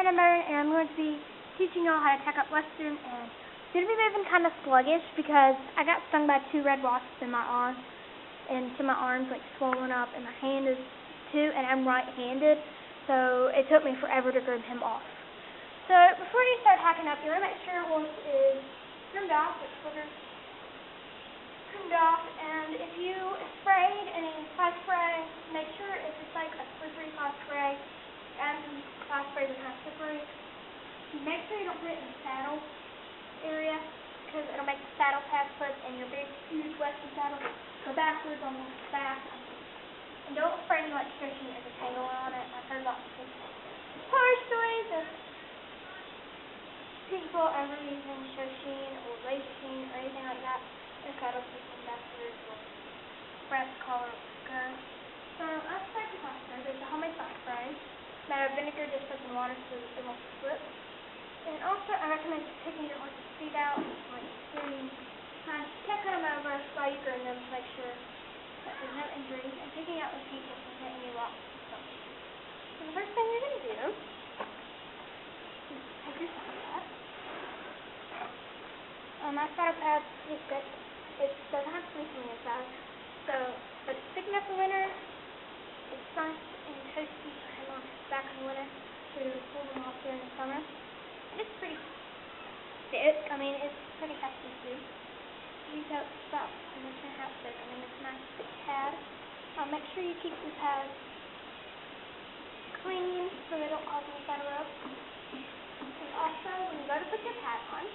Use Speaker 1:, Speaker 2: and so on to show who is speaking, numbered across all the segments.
Speaker 1: Hannah and I'm going to be teaching y'all how to tack up Western, and it's going to be moving kind of sluggish because I got stung by 2 red wasps in my arm, and so my arm's like swollen up, and my hand is too, and I'm right-handed, so it took me forever to grip him off. So before you start tacking up, you want to make sure your horse is trimmed off, and if you sprayed any fly spray, make sure if it's like a slippery fly spray, add some fly spray that's not slippery. Make sure you don't put it in the saddle area because it'll make the saddle pad slip and your big, huge Western saddle go backwards on the back. And don't spray any electricity as a tangle on it. I've heard lots of horror stories of people ever using shoshin or lacing or anything like that. The saddle system backwards or breast collar or skirt. So let's start the fly spray. There's a homemade fly spray. Made of vinegar just put in water so it won't slip. And also I recommend taking your horse's feet out, like sitting, kind of checking them over while you groom them to make sure that there's no injuries, and taking out the feet to prevent any rocks and stuff. So the first thing you're going to do is take your saddle pad. My saddle pad is good. It doesn't have fleece on the inside, but it's thick enough for winter. It's soft and toasty for him on his back in the winter, so you can pull them off during the summer. And it's pretty thick. I mean, it's pretty hefty too. These out about 1.5 thick. I mean, it's a nice thick pad. Make sure you keep the pads clean so they don't cause any side rub. And also, when you go to put your pad on,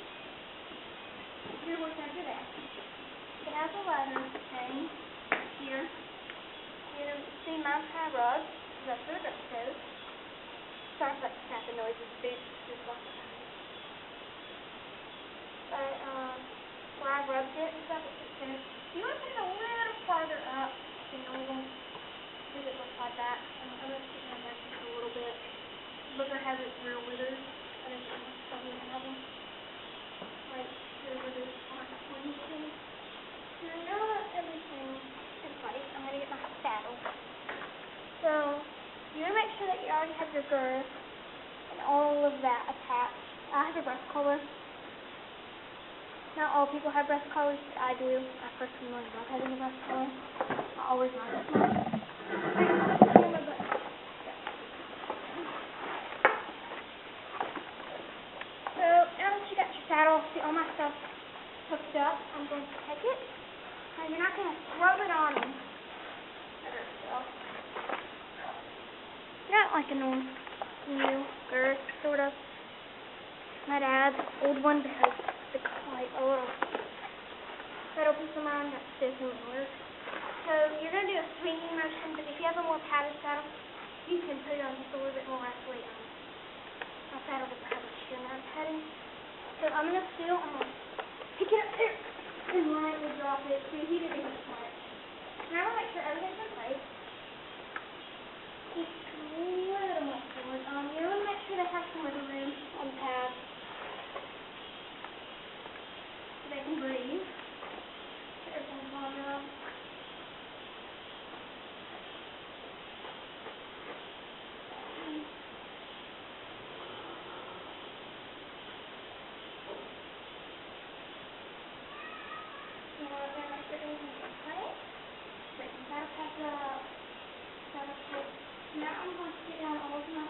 Speaker 1: your horse under there. It has a leather chain here. You're going to see my pad rug, because that's where the grip goes. Sorry for that snapping noise, it's big, just like that. But, where I rubbed it and stuff, it's good. You want to put it a little farther up than normal, because it looks like that. I'm going to stick my back just a little bit. Booger has its rear withers. I just don't have them. Like, rear withers aren't pointy things. So now that everything in place, I'm going to get my saddle. So, you want to make sure that you already have your girth and all of that attached. I have a breast collar. Not all people have breast collars, but I do. I personally love having a breast collar. I always like it. So, now that you got your saddle, see all my stuff hooked up, I'm going to take it. And you're not going to throw it on him. Not like a normal new girth, sort of. My dad's old one because it's quite a little metal piece of mine that's stiff and work. So you're going to do a swinging motion, but if you have a more padded saddle, you can put it on just a little bit more actually. My saddle doesn't have a sheer amount of padding. So I'm going to pick it up there and lightly drop it so he didn't even touch. Now I want to make sure everything's in place. Just a little more forward. You want to make sure they have some wiggle room on the pad so they can breathe. So everything's lined up. You want to make sure everything's in place. Break the saddle pads up. Saddle pads. Now I'm going to get down all of my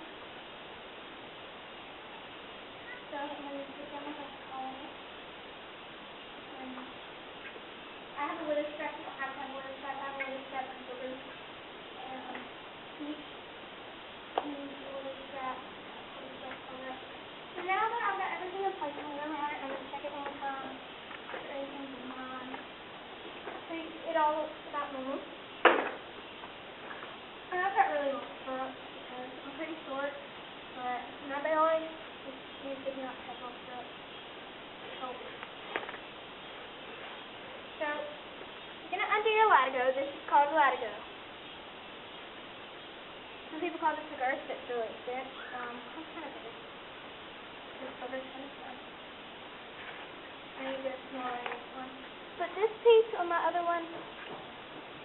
Speaker 1: stuff. I'm going to get down my breast collar. I have a wither strap. You don't have to have a wither strap. I have a wither strap and boogers. Each needs a wither strap. So now that I've got everything in place, I'm going to go around it and I'm going to check it one more time. Make sure everything's in line. See, it all looks about normal. And I've got really long stirrups because I'm pretty short, but my belly did not have long stirrups. So, you're going to undo your latigo. This is called a latigo. Some people call this a girth, but it's really thick. It's kind of big. This other's kind of fun. I need to get a smaller one. But this piece on my other one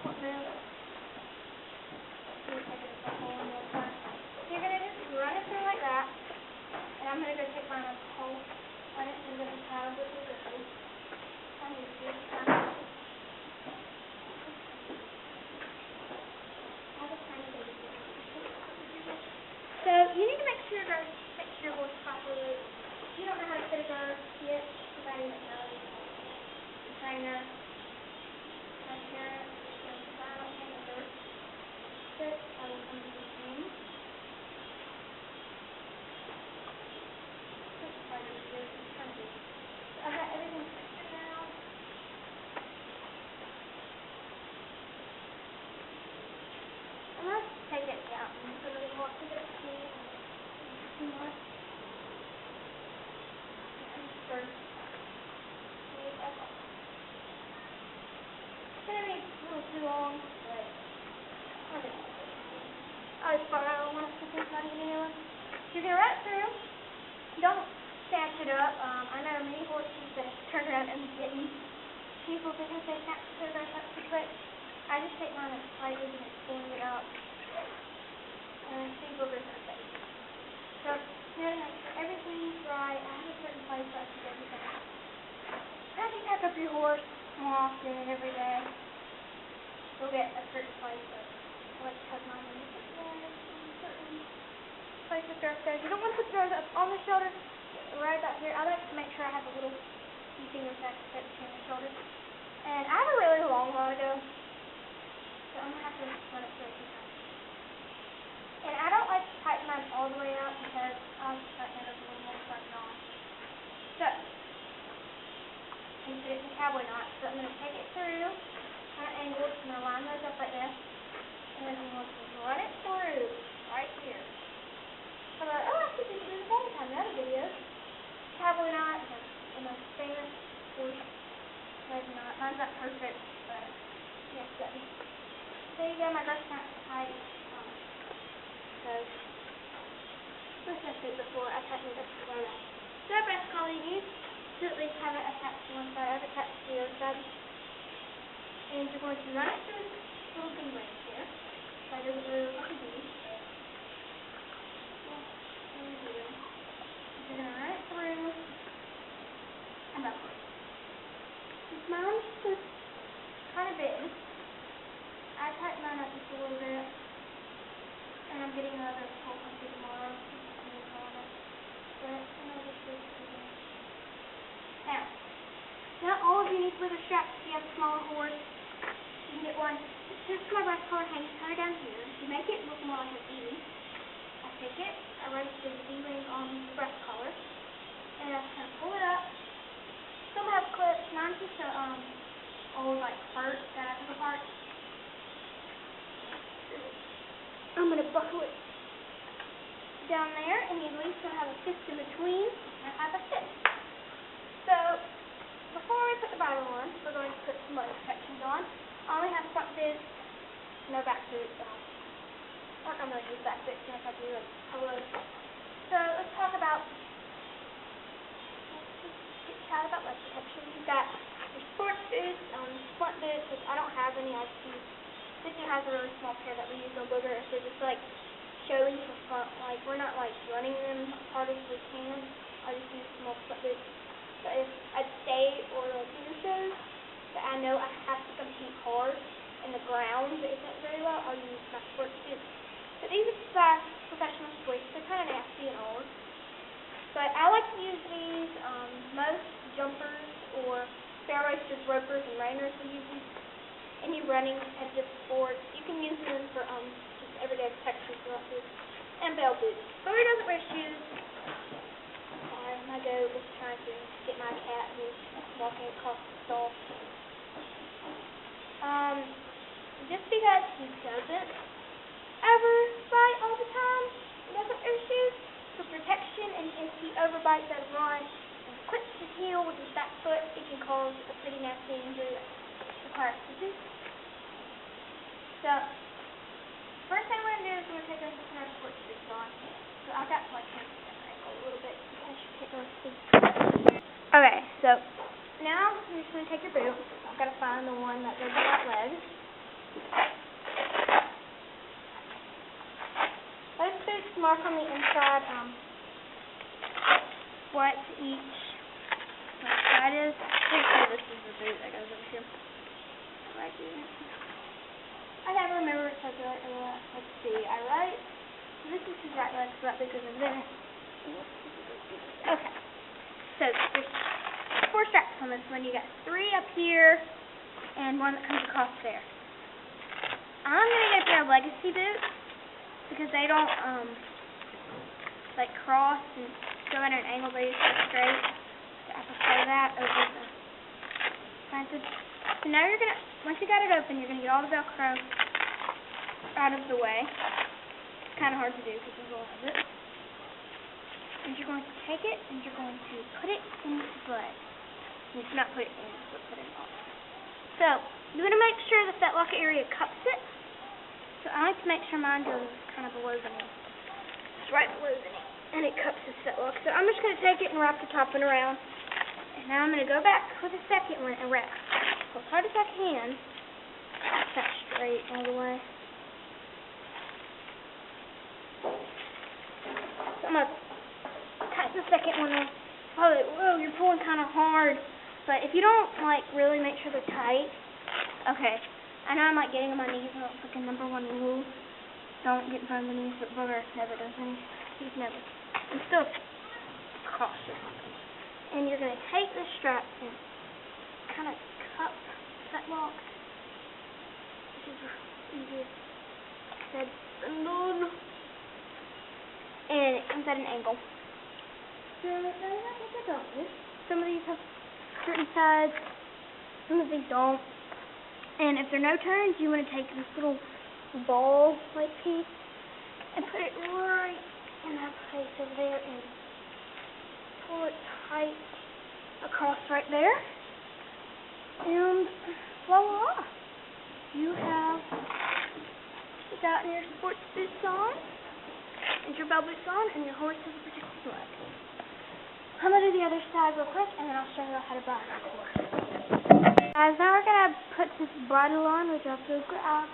Speaker 1: won't move. So you're going to just run it through like that. you need to make sure your horse properly. If you don't know how to fit a girth yet, too bad you don't know. The trainer, right here, and the final and the girth. Fit, I will come to this room. This is part of the video, it's kind of big. So I got everything fixed now. I'm going to take it down so that it won't get too much. First, it's going to be a little too long, but I just thought I want to put this on here. You're going to run it through. Don't snatch it up. I know many horses that turn around and getting people because they snatch their girth up too quick. I just take mine and slightly and pulling it up. And see boogers in the face. So, you have to make sure everything's right. I have a certain place where I keep everything. As you pack up your horse more often every day, you'll get a certain place that I like to have mine in a certain place with girth goes. You don't want to put the girth up on the shoulder, right about here. I like to make sure I have a little few fingers that fit between the shoulders. And I have a really long one to go. So I'm going to have to run it through a few times. And I don't like to tighten mine all the way up because I like to tighten it up a little more before I get on. So, and put it in the cowboy knot. So I'm going to take it through, kind of angled. I'm going to line those up right there. And then I'm going to run it through right here. So I'm like, oh, I think this is all the time in other videos. Cowboy knot is the most famous horse leg knot. Mine's not perfect, but yes, that is. There you go, my girth's not tight. So, this I said before, I tightened it up before that. So, breast collar you need to at least have it attached to one side. I have it attached to the other side. And you're going to run it through this little bee right here. So it doesn't really look like a bee. You're going to run it through and backwards. Mine's just kind of bitten. I tightened mine up just a little bit, and I'm getting another coat tomorrow. Now, not all of you need leather straps if you have a smaller horse. You can get one. Just my breast collar hangs kind of down here. You make it look more like a V. I take it, I run it through the V-ring on the breast collar, and I kind of pull it up. Some have clips. Mine's just a old like fur that I took apart. I'm going to buckle it down there, and you at least going to have a fist in between, and have a fist. So, before we put the bridle on, we're going to put some other protections on. I only have front boots, no back boots. I don't really use back boots, and if I do, I would. So, let's talk about leg protection. You've got your sports boots, front boots, which I don't have any. I just use. Sydney has a really small pair that we use on Booger if we're just like showing for fun. Like we're not like running them as hard as we can. I just use small front boots. But if at state or like bigger shows that I know I have to compete hard and the ground isn't very well, I'll use my sports boots. But these are by professional sports. They're kind of nasty and old. But I like to use these. Most jumpers or fair racers, ropers, and reiners will use these. Any running competitive sports, you can use them for just everyday protection throughout this. And bell boots. Booger doesn't wear shoes. Sorry, my goat is trying to get my cat who's walking across the stall. Just because he doesn't ever bite all the time, he doesn't wear shoes for protection, and if he overbites at a run and clips his heel with his back foot, it can cause a pretty nasty injury that requires stitches. So, first thing we're going to do is we're going to take our sports boots on. So I've got to like turn the ankle a little bit because you can't really see. Okay, so now you're just going to take your boot. I've got to find the one that goes on that leg. Those boots mark on the inside what each side is. Pretty sure this is the boot that goes over here. Right here. I never remember it says right. Let's see. I write. So this is his right legs so that big goes over there. Okay. So there's 4 straps on this one. You got 3 up here and 1 that comes across there. I'm gonna get a pair of legacy boots because they don't like cross and go at an angle. They just go straight. So I prefer that over the planted. So now you're gonna, once you got it open, you're gonna get all the Velcro out of the way. It's kind of hard to do because there's a lot of it. And you're going to take it and you're going to put it in the leg. You should not put it in, but put it on. So you want to make sure that that locket area cups it. So I like to make sure mine goes kind of below the knee. It's right below the knee. And it cups the fetlock. So I'm just going to take it and wrap the top one around. And now I'm going to go back with the second one and wrap. As hard as I can. Get that straight all the way. So I'm going to tighten the second one up. Oh, whoa, you're pulling kind of hard. But if you don't, like, really make sure they're tight. Okay. I know I'm, like, getting on my knees, and it's like a #1 rule. Don't get in front of the knees, but Booger never does any. He's never. I'm still cautious. And you're going to take the strap and kind of cup that lock. This is easier said than done. And it comes at an angle. So, that's obvious. Some of these have certain sides, some of these don't. And if there are no turns, you want to take this little ball-like piece and put it right in that place over there and pull it tight across right there. And voila! You have gotten your sports boots on, and your bell boots on, and your horse has a protected leg. I'm going to do the other side real quick, and then I'll show you how to bridle the horse. Guys, now we're going to put this bridle on, which I'll have to grab.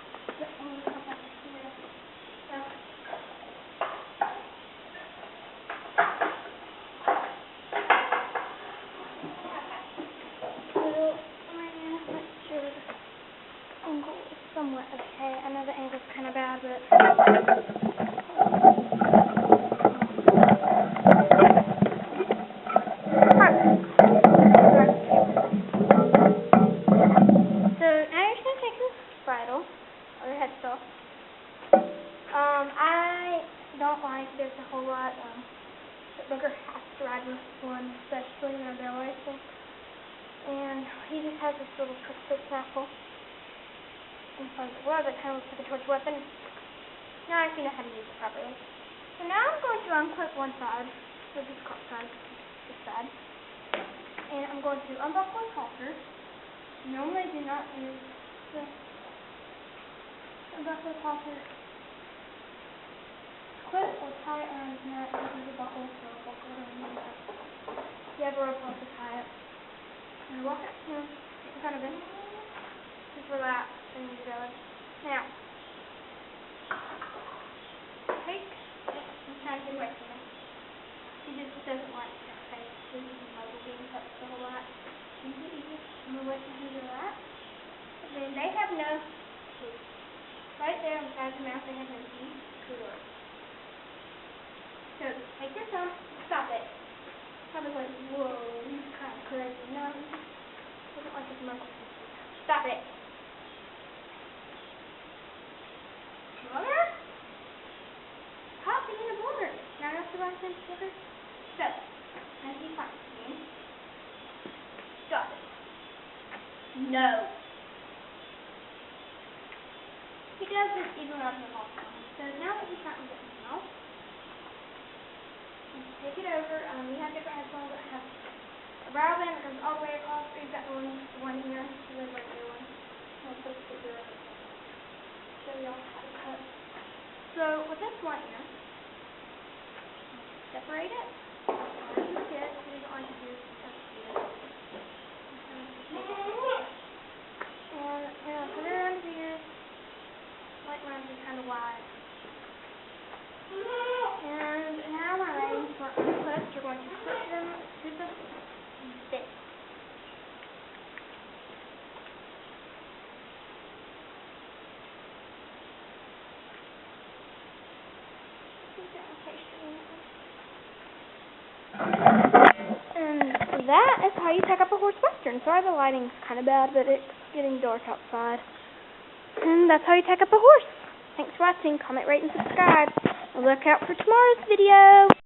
Speaker 1: Somewhat okay. I know the angle's kind of bad, but perfect. So now you're just gonna take this bridle or your headstock. I don't like there's a whole lot that Booger has to ride with one, especially in a barrel racing, and he just has this little twisted snaffle in front of the glove that kind of looks like a torch weapon. Now I see how to use it properly. So now I'm going to unclip one side, so this side, this side, and I'm going to unbuckle the halter. Normally do not use the unbuckle the halter. Clip or tie it around his neck. This is a buckle, so I'll buckle it around his neck. If you have a rope, I'll just tie it. And walk up to him, get in front of him. Just relax and go. Now, take this and try to get away from him. He just doesn't like your face. This is mobile being touched a whole lot. Easy. I'm going to wait for him to relax. And then they have no teeth. Right there on the side of the mouth, they have no teeth. Good. So, take this on. Stop it. Probably like, whoa, he's kind of crazy. No, he doesn't like his muscles. Stop it. Booger? Stop being a booger. Now you have to run to Booger. So, as he finds me, stop it. No. He does this even around the whole time. So now that he's gotten it now, take it over. We have different headphones that have a brow band that goes all the way across. We've got one here, the regular one. I'll put it here. Show y'all how to cut. So with this one here, separate it. You get so you don't like to do this. And put it around here. Like around here, kind of wide. And now we're ready for unclips. You're going to clip them to the bit. that is how you tack up a horse western. Sorry the lighting's kind of bad, but it's getting dark outside. And that's how you tack up a horse. Thanks for watching. Comment, rate, and subscribe. And look out for tomorrow's video.